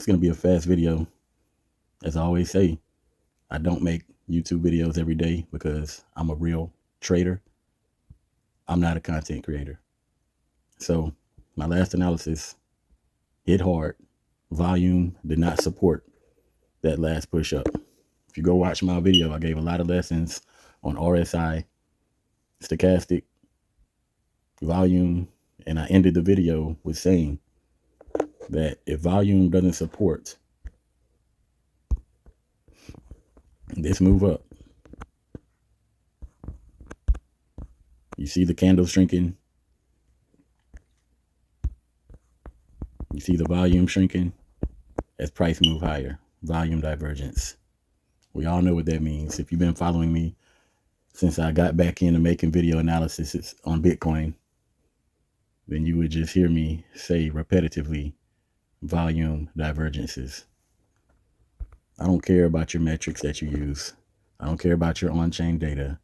It's going to be a fast video. As I always say, I don't make YouTube videos every day because I'm a real trader. I'm not a content creator. So my last analysis hit hard. Volume did not support that last push up. If you go watch my video, I gave a lot of lessons on RSI, stochastic, volume, and I ended the video with saying that if volume doesn't support this move up, you see the candle shrinking, you see the volume shrinking as price move higher, volume divergence. We all know what that means. If you've been following me since I got back into making video analysis on Bitcoin, then you would just hear me say repetitively, volume divergences. I don't care about your metrics that you use. I don't care about your on-chain data.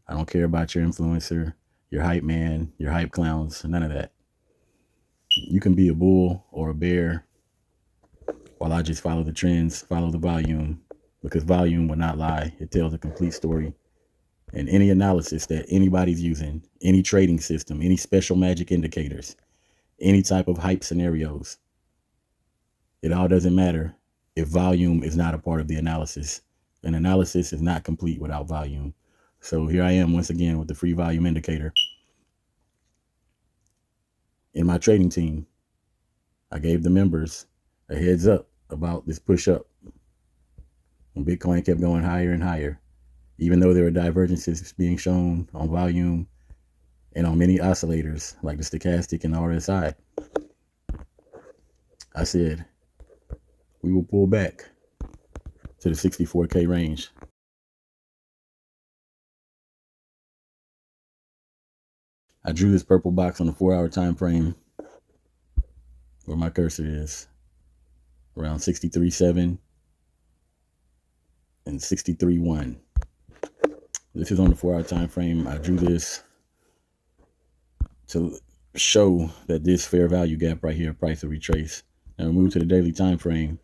I don't care about your influencer, your hype man, your hype clowns, none of that. You can be a bull or a bear while I just follow the trends, follow the volume, because volume will not lie. It tells a complete story. And any analysis that anybody's using, any trading system, any special magic indicators, any type of hype scenarios, it all doesn't matter if volume is not a part of the analysis. An analysis is not complete without volume. So here I am once again with the free volume indicator. In my trading team, I gave the members a heads up about this push up. When Bitcoin kept going higher and higher, even though there were divergences being shown on volume and on many oscillators like the stochastic and the RSI, I said, we will pull back to the 64K range. I drew this purple box on the 4-hour time frame where my cursor is, around 63.7 and 63.1. This is on the 4-hour time frame. I drew this to show that this fair value gap right here, price will retrace. Now we move to the daily time frame,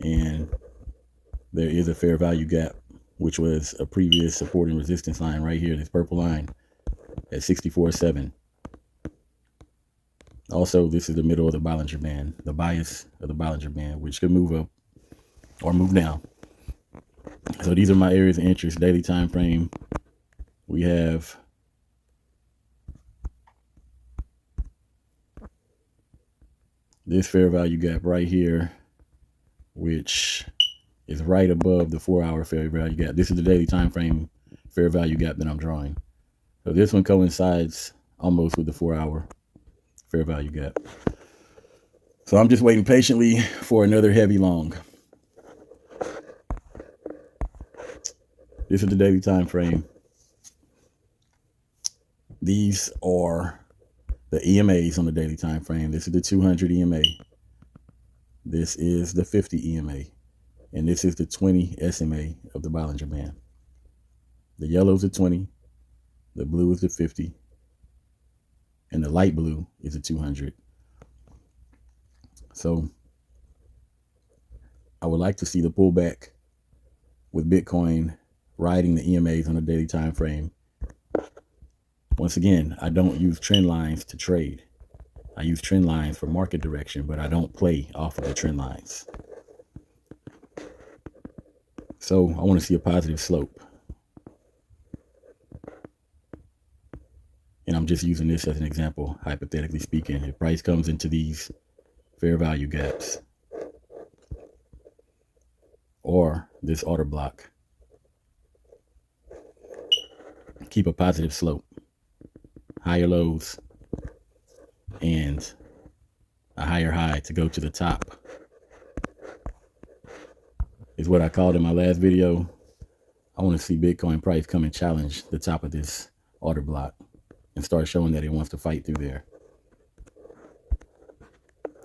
and there is a fair value gap, which was a previous support and resistance line right here, this purple line at 64.7. Also, this is the middle of the Bollinger Band, the bias of the Bollinger Band, which could move up or move down. So these are my areas of interest. Daily time frame, we have this fair value gap right here, which is right above the 4-hour fair value gap. This is the daily time frame fair value gap that I'm drawing. So this one coincides almost with the 4-hour fair value gap. So I'm just waiting patiently for another heavy long. This is the daily time frame. These are the EMAs on the daily time frame. This is the 200 EMA. This is the 50 EMA. And this is the 20 SMA of the Bollinger Band. The yellow is the 20. The blue is the 50. And the light blue is the 200. So I would like to see the pullback with Bitcoin riding the EMAs on a daily time frame. Once again, I don't use trend lines to trade. I use trend lines for market direction, but I don't play off of the trend lines. So I want to see a positive slope. And I'm just using this as an example, hypothetically speaking. If price comes into these fair value gaps or this order block, keep a positive slope, higher lows, and a higher high to go to the top is what I called in my last video. I want to see Bitcoin price come and challenge the top of this order block and start showing that it wants to fight through there.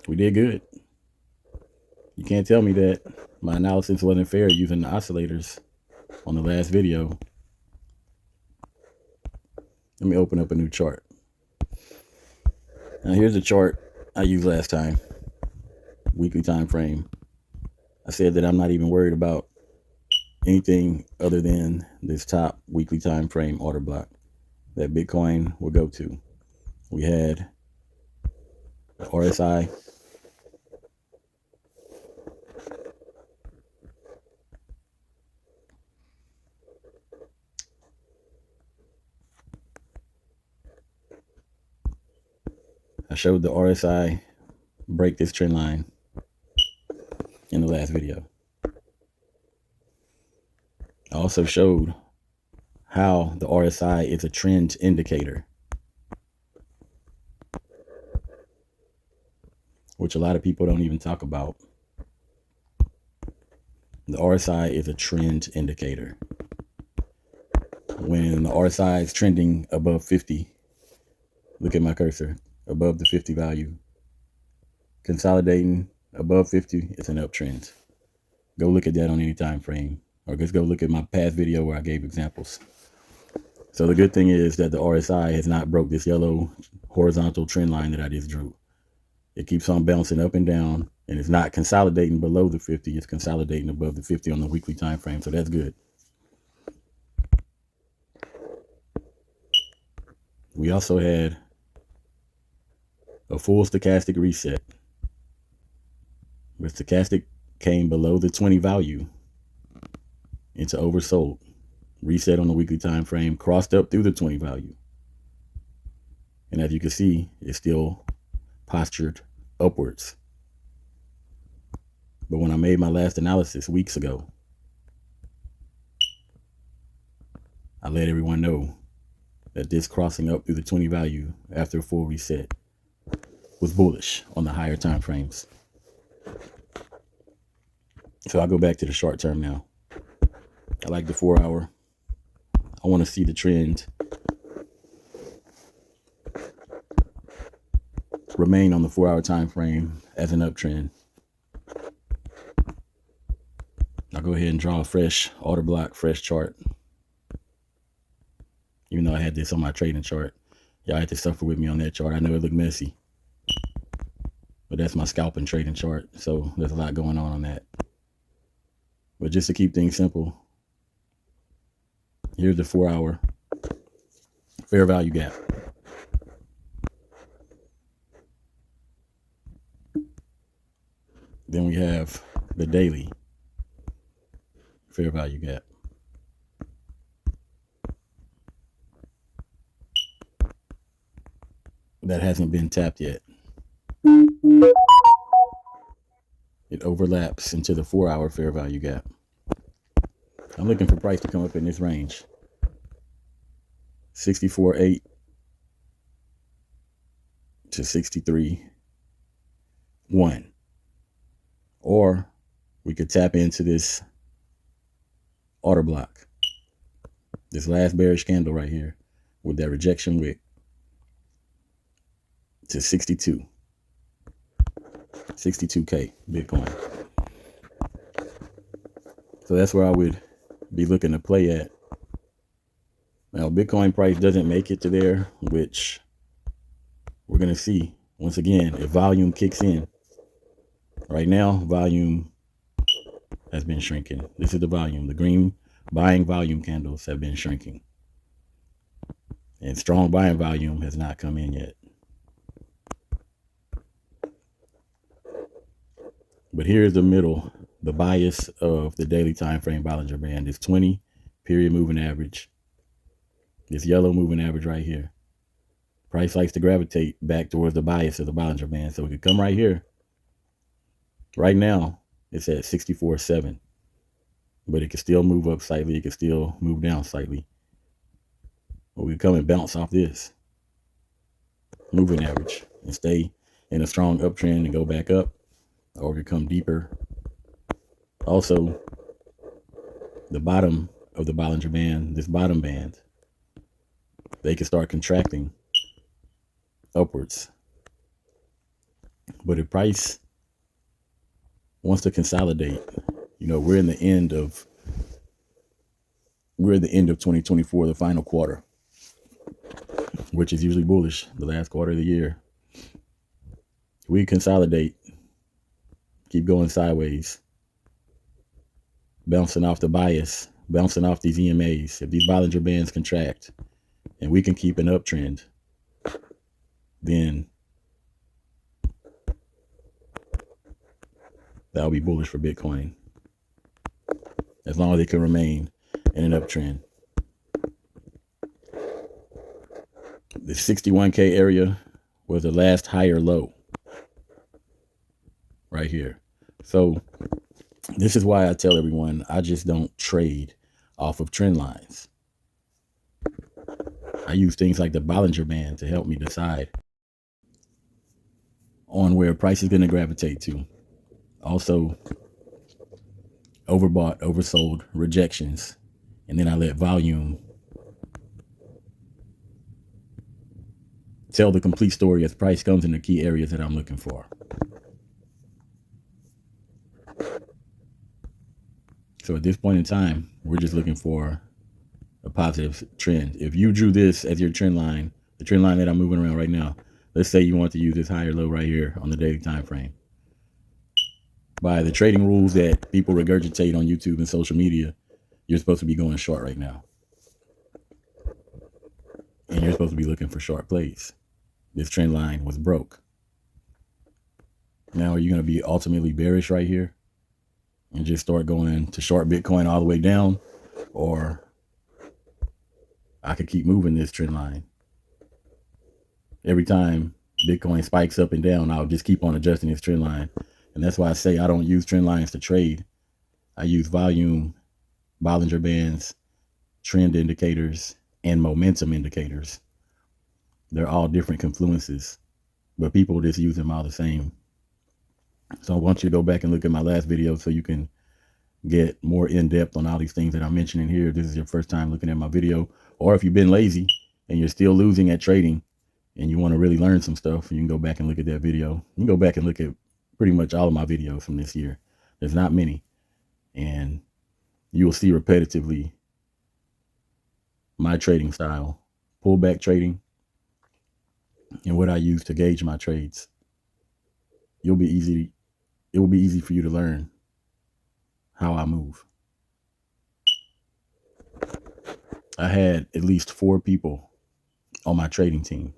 We did good. You can't tell me that my analysis wasn't fair using the oscillators on the last video. Let me open up a new chart. Now here's the chart I used last time. weekly time frame, I said that I'm not even worried about anything other than this top weekly time frame order block that Bitcoin will go to. We had RSI, I showed the RSI break this trend line in the last video. I also showed how the RSI is a trend indicator, which a lot of people don't even talk about. The RSI is a trend indicator. When the RSI is trending above 50, look at my cursor, above the 50 value, consolidating above 50, it's an uptrend. Go look at that on any time frame, or just go look at my past video where I gave examples. So the good thing is that the RSI has not broke this yellow horizontal trend line that I just drew. It keeps on bouncing up and down, and it's not consolidating below the 50. It's consolidating above the 50 on the weekly time frame, so that's good. We also had a full stochastic reset. The stochastic came below the 20 value into oversold. Reset on the weekly time frame, crossed up through the 20 value. And as you can see, it's still postured upwards. But when I made my last analysis weeks ago, I let everyone know that this crossing up through the 20 value after a full reset was bullish on the higher time frames. So I'll go back to the short term now. I like the 4 hour. I want to see the trend remain on the 4 hour time frame as an uptrend. I'll go ahead and draw a fresh order block, fresh chart. Even though I had this on my trading chart, y'all had to suffer with me on that chart. I know it looked messy, but that's my scalping trading chart. So there's a lot going on that. But just to keep things simple, here's the 4 hour fair value gap. Then we have the daily fair value gap. That hasn't been tapped yet. It overlaps into the 4 hour fair value gap. I'm looking for price to come up in this range. 64.8 to 63.1. Or we could tap into this order block, this last bearish candle right here with that rejection wick to 62. 62K Bitcoin. So that's where I would be looking to play at. Now, Bitcoin price doesn't make it to there, which we're going to see. Once again, if volume kicks in. Right now, volume has been shrinking. This is the volume. The green buying volume candles have been shrinking. And strong buying volume has not come in yet. But here's the middle, the bias of the daily time frame Bollinger Band is 20 period moving average. This yellow moving average right here. Price likes to gravitate back towards the bias of the Bollinger Band. So it could come right here. Right now, it's at 64.7. But it can still move up slightly. It can still move down slightly. But we come and bounce off this moving average and stay in a strong uptrend and go back up. Or it could come deeper. Also, the bottom of the Bollinger Band, this bottom band, they can start contracting upwards. But if price wants to consolidate, you know, we're in the end of 2024, the final quarter, which is usually bullish, the last quarter of the year. We consolidate keep going sideways, bouncing off the bias, bouncing off these EMAs, if these Bollinger Bands contract and we can keep an uptrend, then that'll be bullish for Bitcoin, as long as it can remain in an uptrend. The 61K area was the last higher low right here. So this is why I tell everyone I just don't trade off of trend lines. I use things like the Bollinger Band to help me decide on where price is going to gravitate to. Also, overbought, oversold, rejections, and then I let volume tell the complete story as price comes in the key areas that I'm looking for. So at this point in time, we're just looking for a positive trend. If you drew this as your trend line, the trend line that I'm moving around right now, let's say you want to use this higher low right here on the daily time frame. By the trading rules that people regurgitate on YouTube and social media, you're supposed to be going short right now. And you're supposed to be looking for short plays. This trend line was broke. Now, are you going to be ultimately bearish right here and just start going to short Bitcoin all the way down? Or I could keep moving this trend line. Every time Bitcoin spikes up and down, I'll just keep on adjusting this trend line. And that's why I say I don't use trend lines to trade. I use volume, Bollinger Bands, trend indicators, and momentum indicators. They're all different confluences, but people just use them all the same. So I want you to go back and look at my last video so you can get more in-depth on all these things that I'm mentioning here. If this is your first time looking at my video, or if you've been lazy and you're still losing at trading and you want to really learn some stuff, you can go back and look at that video. You can go back and look at pretty much all of my videos from this year. There's not many. And you will see repetitively my trading style, pullback trading, and what I use to gauge my trades. It will be easy for you to learn how I move. I had at least 4 people on my trading team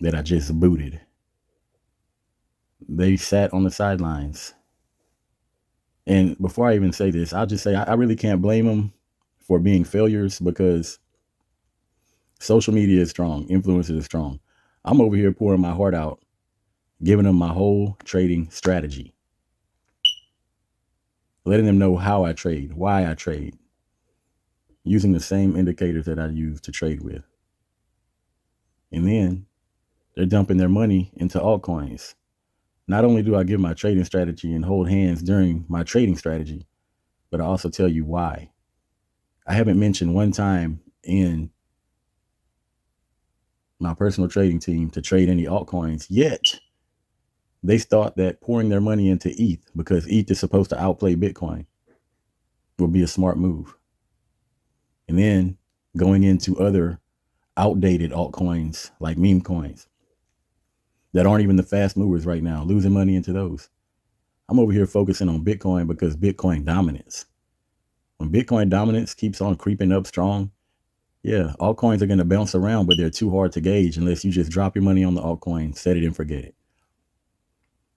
that I just booted. They sat on the sidelines. And before I even say this, I'll just say I really can't blame them for being failures, because social media is strong, influencers is strong. I'm over here pouring my heart out, giving them my whole trading strategy, letting them know how I trade, why I trade, using the same indicators that I use to trade with. And then they're dumping their money into altcoins. Not only do I give my trading strategy and hold hands during my trading strategy, but I also tell you why. I haven't mentioned one time in my personal trading team to trade any altcoins, yet they thought that pouring their money into ETH, because ETH is supposed to outplay Bitcoin, would be a smart move. And then going into other outdated altcoins like meme coins that aren't even the fast movers right now, losing money into those. I'm over here focusing on Bitcoin because Bitcoin dominance. When Bitcoin dominance keeps on creeping up strong, yeah, altcoins are going to bounce around, but they're too hard to gauge unless you just drop your money on the altcoin, set it and forget it.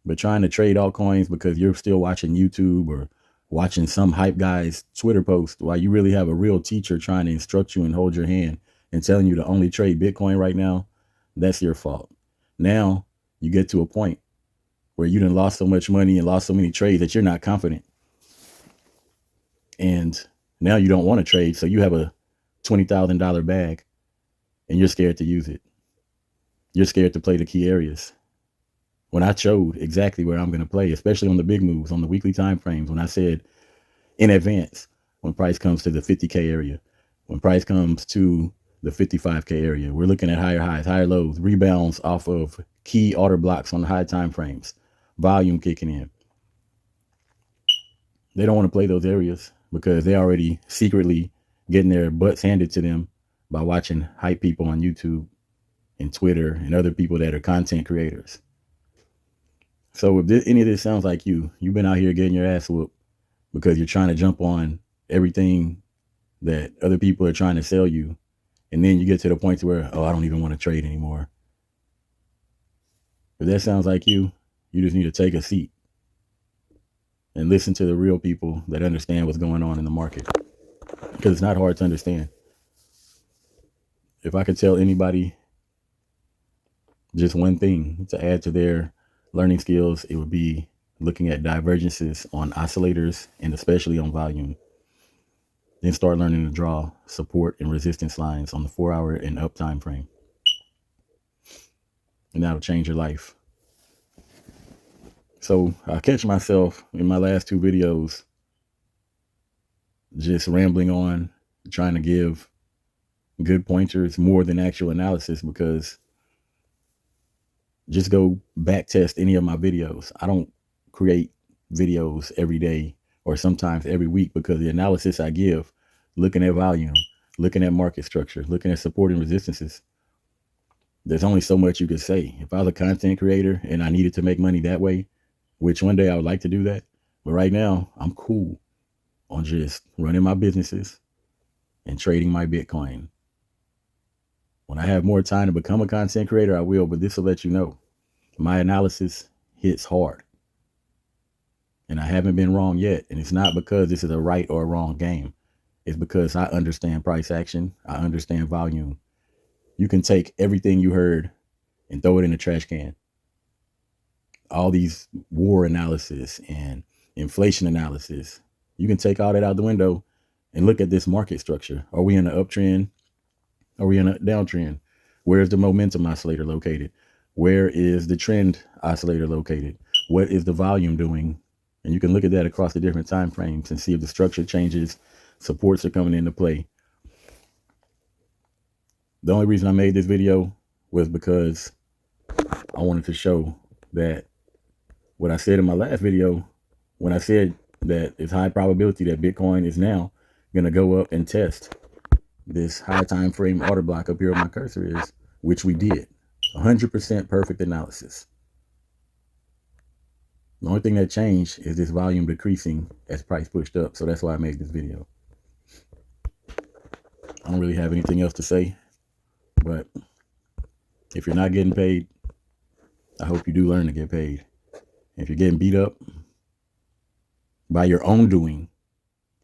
But trying to trade altcoins because you're still watching YouTube or watching some hype guy's Twitter post while you really have a real teacher trying to instruct you and hold your hand and telling you to only trade Bitcoin right now, that's your fault. Now you get to a point where you done lost so much money and lost so many trades that you're not confident. And now you don't want to trade, so you have a $20,000 bag and you're scared to use it. You're scared to play the key areas. When I showed exactly where I'm going to play, especially on the big moves, on the weekly time frames, when I said in advance, when price comes to the 50K area, when price comes to the 55K area, we're looking at higher highs, higher lows, rebounds off of key order blocks on the high time frames, volume kicking in. They don't want to play those areas because they're already secretly getting their butts handed to them by watching hype people on YouTube and Twitter and other people that are content creators. So if any of this sounds like you've been out here getting your ass whooped because you're trying to jump on everything that other people are trying to sell you. And then you get to the point where, oh, I don't even want to trade anymore. If that sounds like you just need to take a seat and listen to the real people that understand what's going on in the market. Because it's not hard to understand. If I could tell anybody just one thing to add to their learning skills, it would be looking at divergences on oscillators and especially on volume. Then start learning to draw support and resistance lines on the 4-hour and up time frame. And that'll change your life. So I catch myself in my last 2 videos just rambling on, trying to give good pointers more than actual analysis, because just go back test any of my videos. I don't create videos every day or sometimes every week, because the analysis I give, looking at volume, looking at market structure, looking at support and resistances, there's only so much you could say. If I was a content creator and I needed to make money that way, which one day I would like to do that, but right now I'm cool on just running my businesses and trading my Bitcoin. When I have more time to become a content creator, I will, but this will let you know my analysis hits hard. And I haven't been wrong yet. And it's not because this is a right or a wrong game. It's because I understand price action. I understand volume. You can take everything you heard and throw it in the trash can. All these war analysis and inflation analysis, you can take all that out the window and look at this market structure. Are we in an uptrend? Are we in a downtrend? Where's the momentum oscillator located? Where is the trend oscillator located? What is the volume doing? And you can look at that across the different time frames and see if the structure changes, supports are coming into play. The only reason I made this video was because I wanted to show that what I said in my last video, when I said that it's high probability that Bitcoin is now going to go up and test this high time frame order block up here where my cursor is, which we did. 100% perfect analysis. The only thing that changed is this volume decreasing as price pushed up. So that's why I made this video. I don't really have anything else to say, but if you're not getting paid, I hope you do learn to get paid. If you're getting beat up by your own doing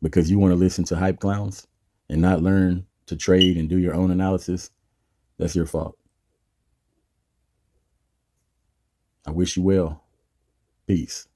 because you want to listen to hype clowns and not learn to trade and do your own analysis, that's your fault. I wish you well. Peace.